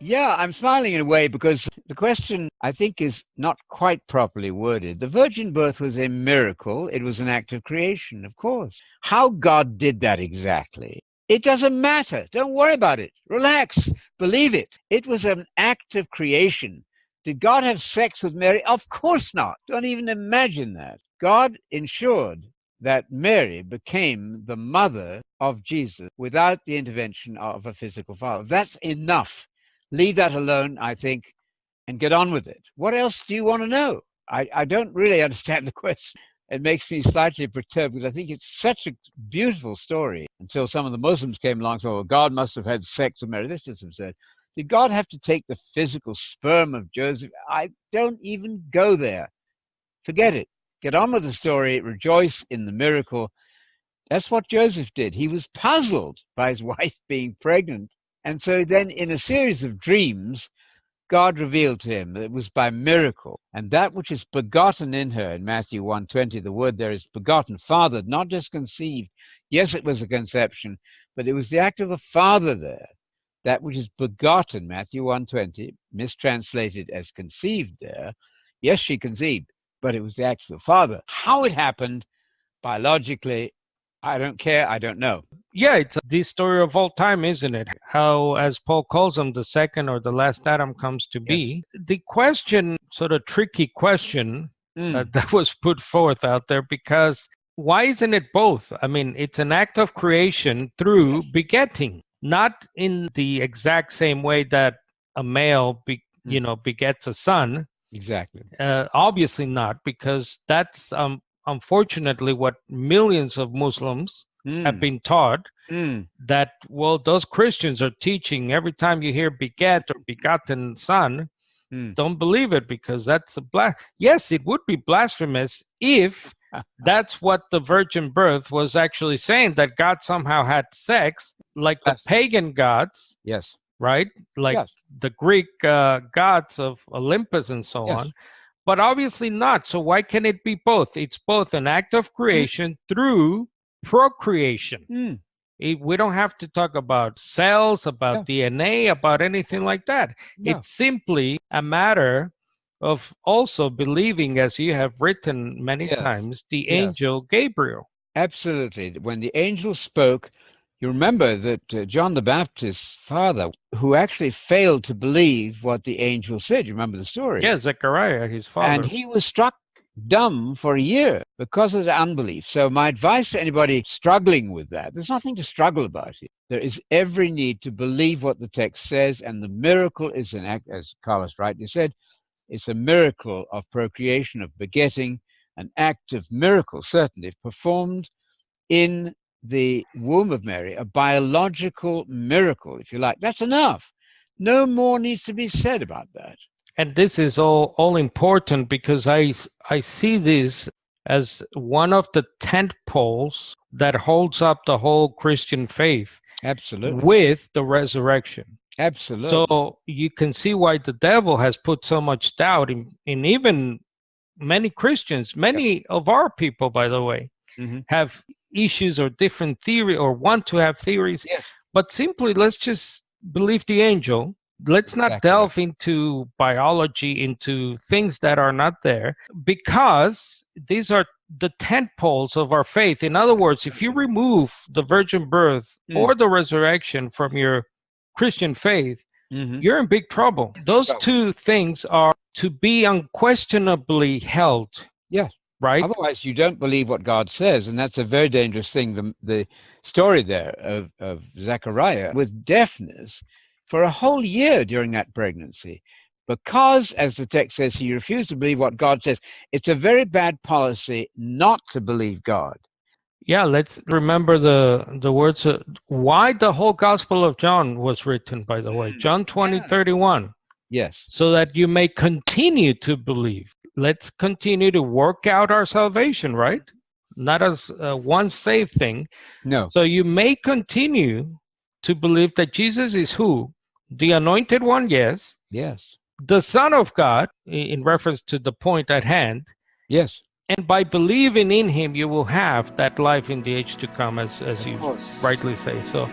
Yeah, I'm smiling in a way because the question, I think, is not quite properly worded. The virgin birth was a miracle. It was an act of creation, of course. How God did that exactly, it doesn't matter. Don't worry about it. Relax. Believe it. It was an act of creation. Did God have sex with Mary? Of course not. Don't even imagine that. God ensured that Mary became the mother of Jesus without the intervention of a physical father. That's enough. Leave that alone, I think, and get on with it. What else do you want to know? I don't really understand the question. It makes me slightly perturbed because I think it's such a beautiful story until some of the Muslims came along and said, well, God must have had sex with Mary. This is absurd. Did God have to take the physical sperm of Joseph? I don't even go there. Forget it. Get on with the story. Rejoice in the miracle. That's what Joseph did. He was puzzled by his wife being pregnant. And so then in a series of dreams, God revealed to him that it was by miracle. And that which is begotten in her, in Matthew 1:20, the word there is begotten, fathered, not just conceived. Yes, it was a conception, but it was the act of a father there. That which is begotten, Matthew 1:20, mistranslated as conceived there. Yes, she conceived, but it was the act of the father. How it happened biologically, I don't care. I don't know. Yeah, it's the story of all time, isn't it? How, as Paul calls him, the second or the last Adam comes to be. The question, sort of tricky question that was put forth out there, because why isn't it both? I mean, it's an act of creation through begetting, not in the exact same way that a male, begets a son. Exactly. Obviously not, because that's unfortunately what millions of Muslims have been taught. That, well, those Christians are teaching every time you hear beget or begotten son, don't believe it, because that's yes, it would be blasphemous if that's what the virgin birth was actually saying, that God somehow had sex like the pagan gods. Yes. Right? Like the Greek gods of Olympus and so on. But obviously not. So why can it be both? It's both an act of creation through procreation. We don't have to talk about cells, about DNA, about anything like that. It's simply a matter of also believing, as you have written many times, the angel Gabriel. Absolutely. When the angel spoke, you remember that John the Baptist's father, who actually failed to believe what the angel said, you remember the story? Yes, Zechariah, his father. And he was struck dumb for a year because of the unbelief. So my advice to anybody struggling with that, there's nothing to struggle about it. There is every need to believe what the text says, and the miracle is an act, as Carlos rightly said, it's a miracle of procreation, of begetting, an act of miracle, certainly, performed in the womb of Mary, a biological miracle, if you like. That's enough. No more needs to be said about that. And this is all important, because I see this as one of the tent poles that holds up the whole Christian faith. Absolutely. With the resurrection. Absolutely. So you can see why the devil has put so much doubt in even many Christians. Many of our people, by the way, have issues or different theory, or want to have theories. But simply, let's just believe the angel. Let's not delve into biology, into things that are not there, because these are the tent poles of our faith. In other words, if you remove the virgin birth or the resurrection from your Christian faith, you're in big trouble. Those two things are to be unquestionably held. Yeah. Right? Otherwise, you don't believe what God says, and that's a very dangerous thing. The story there of Zechariah with deafness for a whole year during that pregnancy, because, as the text says, he refused to believe what God says. It's a very bad policy not to believe God. Yeah, let's remember the words. Why the whole Gospel of John was written, by the way. John 20:31. Yes. So that you may continue to believe. Let's continue to work out our salvation, right? Not as a once saved thing. No. So you may continue to believe that Jesus is who? The anointed one, yes. Yes. The Son of God, in reference to the point at hand. Yes. And by believing in him, you will have that life in the age to come, as you rightly say. So